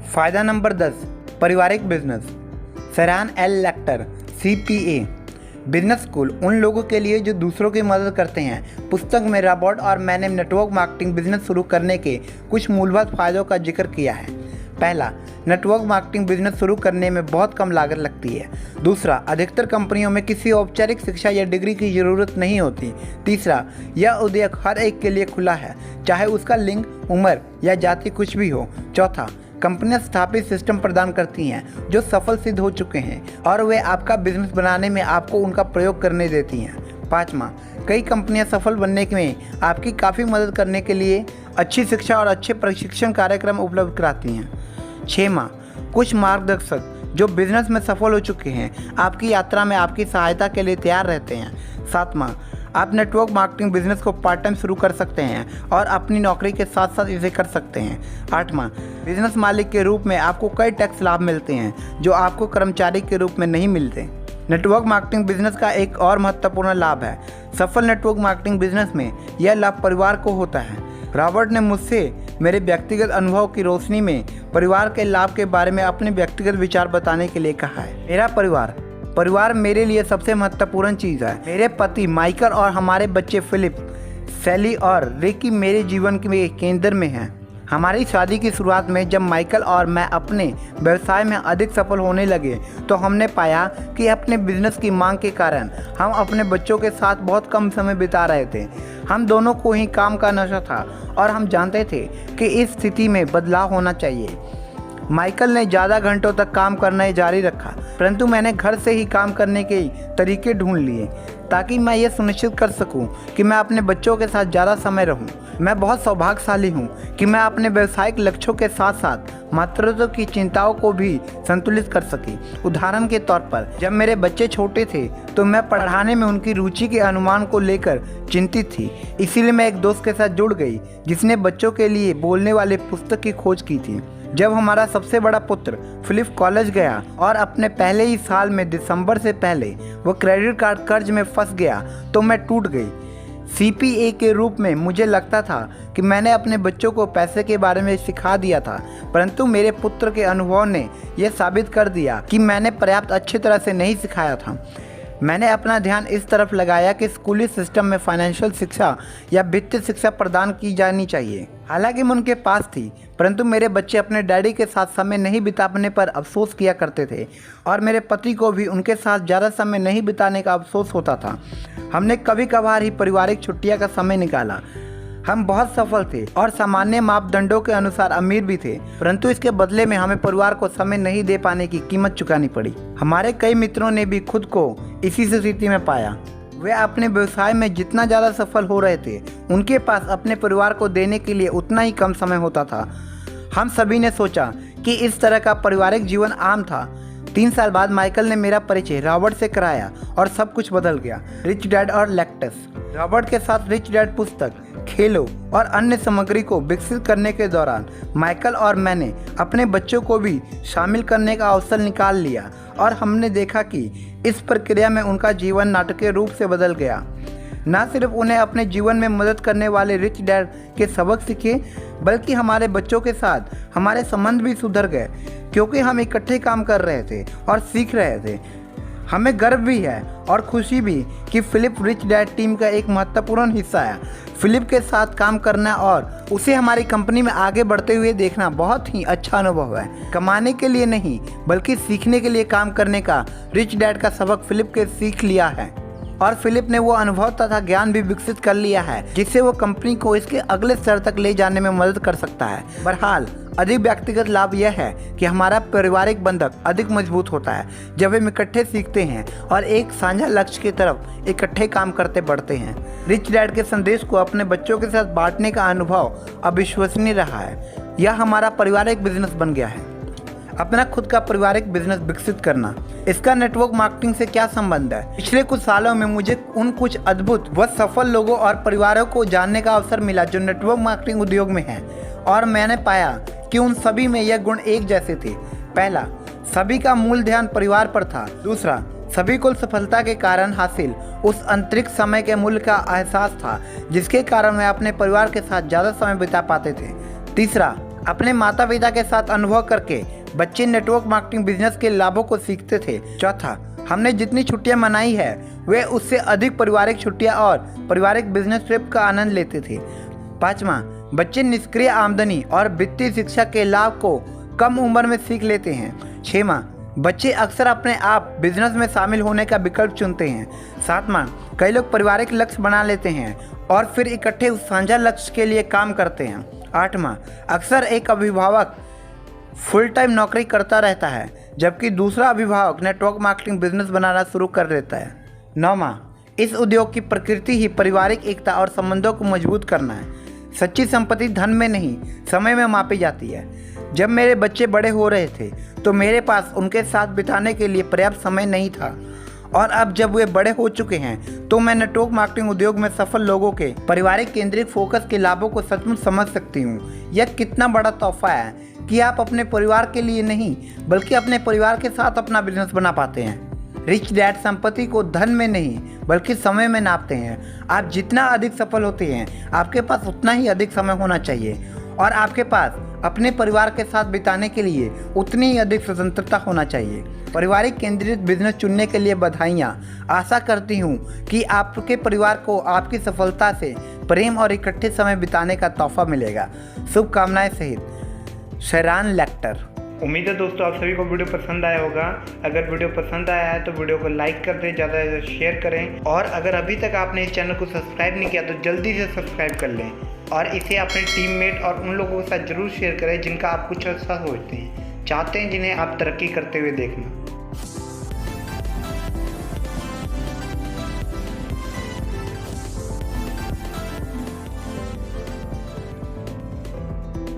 फ़ायदा नंबर 10, पारिवारिक बिजनेस। सरहान एल लेक्टर, CPA। बिजनेस स्कूल उन लोगों के लिए जो दूसरों की मदद करते हैं। पुस्तक में रॉबर्ट और मैंने नेटवर्क मार्केटिंग बिजनेस शुरू करने के कुछ मूलभूत फायदों का जिक्र किया है। पहला, नेटवर्क मार्केटिंग बिजनेस शुरू करने में बहुत कम लागत लगती है। दूसरा, अधिकतर कंपनियों में किसी औपचारिक शिक्षा या डिग्री की ज़रूरत नहीं होती। तीसरा, यह उद्योग हर एक के लिए खुला है, चाहे उसका लिंग, उम्र या जाति कुछ भी हो। चौथा, कंपनियां स्थापित सिस्टम प्रदान करती हैं जो सफल सिद्ध हो चुके हैं और वे आपका बिजनेस बनाने में आपको उनका प्रयोग करने देती हैं। पाँचवा, कई कंपनियां सफल बनने में आपकी काफ़ी मदद करने के लिए अच्छी शिक्षा और अच्छे प्रशिक्षण कार्यक्रम उपलब्ध कराती हैं। छठवां, कुछ मार्गदर्शक जो बिजनेस में सफल हो चुके हैं आपकी यात्रा में आपकी सहायता के लिए तैयार रहते हैं। सातवां, आप नेटवर्क मार्केटिंग बिजनेस को पार्ट टाइम शुरू कर सकते हैं और अपनी नौकरी के साथ साथ इसे कर सकते हैं। आठवां, बिजनेस मालिक के रूप में आपको कई टैक्स लाभ मिलते हैं जो आपको कर्मचारी के रूप में नहीं मिलते। नेटवर्क मार्केटिंग बिजनेस का एक और महत्वपूर्ण लाभ है, सफल नेटवर्क मार्केटिंग बिजनेस में यह लाभ परिवार को होता है। रॉबर्ट ने मुझसे मेरे व्यक्तिगत अनुभव की रोशनी में परिवार के लाभ के बारे में अपने व्यक्तिगत विचार बताने के लिए कहा है। मेरा परिवार मेरे लिए सबसे महत्वपूर्ण चीज़ है। मेरे पति माइकल और हमारे बच्चे फिलिप, सैली और रिकी मेरे जीवन के केंद्र में हैं। हमारी शादी की शुरुआत में जब माइकल और मैं अपने व्यवसाय में अधिक सफल होने लगे तो हमने पाया कि अपने बिजनेस की मांग के कारण हम अपने बच्चों के साथ बहुत कम समय बिता रहे थे। हम दोनों को ही काम का नशा था और हम जानते थे कि इस स्थिति में बदलाव होना चाहिए। माइकल ने ज़्यादा घंटों तक काम करना जारी रखा, परंतु मैंने घर से ही काम करने के तरीके ढूंढ लिए ताकि मैं ये सुनिश्चित कर सकूं कि मैं अपने बच्चों के साथ ज़्यादा समय रहूं। मैं बहुत सौभाग्यशाली हूं कि मैं अपने व्यावसायिक लक्ष्यों के साथ साथ मातृत्व की चिंताओं को भी संतुलित कर सकी। उदाहरण के तौर पर, जब मेरे बच्चे छोटे थे तो मैं पढ़ाने में उनकी रुचि के अनुमान को लेकर चिंतित थी। इसीलिए मैं एक दोस्त के साथ जुड़ गई जिसने बच्चों के लिए बोलने वाले पुस्तक की खोज की थी। जब हमारा सबसे बड़ा पुत्र फिलिप कॉलेज गया और अपने पहले ही साल में दिसंबर से पहले वो क्रेडिट कार्ड कर्ज में फंस गया तो मैं टूट गई। CPA के रूप में मुझे लगता था कि मैंने अपने बच्चों को पैसे के बारे में सिखा दिया था, परंतु मेरे पुत्र के अनुभव ने यह साबित कर दिया कि मैंने पर्याप्त अच्छी तरह से नहीं सिखाया था। मैंने अपना ध्यान इस तरफ लगाया कि स्कूली सिस्टम में फाइनेंशियल शिक्षा या वित्तीय शिक्षा प्रदान की जानी चाहिए। हालांकि मैं उनके पास थी, परंतु मेरे बच्चे अपने डैडी के साथ समय नहीं बिता पाने पर अफसोस किया करते थे और मेरे पति को भी उनके साथ ज़्यादा समय नहीं बिताने का अफसोस होता था। हमने कभी कभार ही पारिवारिक छुट्टियां का समय निकाला। हम बहुत सफल थे और सामान्य मापदंडों के अनुसार अमीर भी थे, परंतु इसके बदले में हमें परिवार को समय नहीं दे पाने की कीमत चुकानी पड़ी। हमारे कई मित्रों ने भी खुद को इसी स्थिति में पाया। वे अपने व्यवसाय में जितना ज़्यादा सफल हो रहे थे, उनके पास अपने परिवार को देने के लिए उतना ही कम समय होता था। हम सभी ने सोचा कि इस तरह का पारिवारिक जीवन आम था। 3 साल बाद माइकल ने मेरा परिचय रॉबर्ट से कराया और सब कुछ बदल गया। रिच डैड और लेक्टस। रॉबर्ट के साथ रिच डैड पुस्तक, खेलों और अन्य सामग्री को विकसित करने के दौरान माइकल और मैंने अपने बच्चों को भी शामिल करने का अवसर निकाल लिया और हमने देखा कि इस प्रक्रिया में उनका जीवन नाटकीय रूप से बदल गया। न सिर्फ उन्हें अपने जीवन में मदद करने वाले रिच डैड के सबक सीखे, बल्कि हमारे बच्चों के साथ हमारे संबंध भी सुधर गए क्योंकि हम इकट्ठे काम कर रहे थे और सीख रहे थे। हमें गर्व भी है और खुशी भी कि फिलिप रिच डैड टीम का एक महत्वपूर्ण हिस्सा है। फिलिप के साथ काम करना और उसे हमारी कंपनी में आगे बढ़ते हुए देखना बहुत ही अच्छा अनुभव है। कमाने के लिए नहीं, बल्कि सीखने के लिए काम करने का रिच डैड का सबक फिलिप के सीख लिया है और फिलिप ने वो अनुभव तथा ज्ञान भी विकसित कर लिया है जिससे वो कंपनी को इसके अगले स्तर तक ले जाने में मदद कर सकता है। बहरहाल, अधिक व्यक्तिगत लाभ यह है कि हमारा पारिवारिक बंधन अधिक मजबूत होता है जब हम इकट्ठे सीखते हैं और एक साझा लक्ष्य की तरफ इकट्ठे काम करते बढ़ते हैं। रिच डैड के संदेश को अपने बच्चों के साथ बांटने का अनुभव अविश्वसनीय रहा है। यह हमारा पारिवारिक बिजनेस बन गया है। अपना खुद का पारिवारिक बिजनेस विकसित करना, इसका नेटवर्क मार्केटिंग से क्या संबंध है? पिछले कुछ सालों में मुझे उन कुछ अद्भुत व सफल लोगों और परिवारों को जानने का अवसर मिला जो नेटवर्क मार्केटिंग उद्योग में हैं और मैंने पाया कि उन सभी में यह गुण एक जैसे थे। पहला, सभी का मूल ध्यान परिवार पर था। दूसरा, सभी को सफलता के कारण हासिल उस अंतरिक्ष समय के मूल्य का एहसास था जिसके कारण वे अपने परिवार के साथ ज़्यादा समय बिता पाते थे। तीसरा, अपने माता पिता के साथ अनुभव करके बच्चे नेटवर्क मार्केटिंग बिजनेस के लाभों को सीखते थे। चौथा, हमने जितनी छुट्टियां मनाई है वे उससे अधिक पारिवारिक छुट्टियां और पारिवारिक बिजनेस ट्रिप का आनंद लेते थे। पाँचवा, बच्चे निष्क्रिय आमदनी और वित्तीय शिक्षा के लाभ को कम उम्र में सीख लेते हैं। छठवां, बच्चे अक्सर अपने आप बिजनेस में शामिल होने का विकल्प चुनते हैं। सातवां, कई लोग पारिवारिक लक्ष्य बना लेते हैं और फिर इकट्ठे उस साझा लक्ष्य के लिए काम करते हैं। आठवां, अक्सर एक अभिभावक फुल टाइम नौकरी करता रहता है जबकि दूसरा अभिभावक नेटवर्क मार्केटिंग बिजनेस बनाना शुरू कर देता है। नौवां, इस उद्योग की प्रकृति ही पारिवारिक एकता और संबंधों को मजबूत करना है। सच्ची संपत्ति धन में नहीं, समय में मापी जाती है। जब मेरे बच्चे बड़े हो रहे थे तो मेरे पास उनके साथ बिताने के लिए पर्याप्त समय नहीं था, और अब जब वे बड़े हो चुके हैं तो मैं नेटवर्क मार्केटिंग उद्योग में सफल लोगों के पारिवारिक केंद्रित फोकस के लाभों को सचमुच समझ सकती हूँ। यह कितना बड़ा तोहफा है कि आप अपने परिवार के लिए नहीं बल्कि अपने परिवार के साथ अपना बिजनेस बना पाते हैं। रिच डैड संपत्ति को धन में नहीं बल्कि समय में नापते हैं। आप जितना अधिक सफल होते हैं आपके पास उतना ही अधिक समय होना चाहिए और आपके पास अपने परिवार के साथ बिताने के लिए उतनी ही अधिक स्वतंत्रता होना चाहिए। पारिवारिक केंद्रित बिजनेस चुनने के लिए बधाइयाँ। आशा करती हूँ कि आपके परिवार को आपकी सफलता से प्रेम और इकट्ठे समय बिताने का तोहफा मिलेगा। शुभकामनाएं सहित शेरान लेक्टर। उम्मीद है दोस्तों आप सभी को वीडियो पसंद आया होगा। अगर वीडियो पसंद आया है तो वीडियो को लाइक कर दें, ज़्यादा से ज़्यादा शेयर करें, और अगर अभी तक आपने इस चैनल को सब्सक्राइब नहीं किया तो जल्दी से सब्सक्राइब कर लें और इसे अपने टीममेट और उन लोगों के साथ ज़रूर शेयर करें जिनका आप कुछ अच्छा सोचते हैं, चाहते हैं, जिन्हें आप तरक्की करते हुए देखना।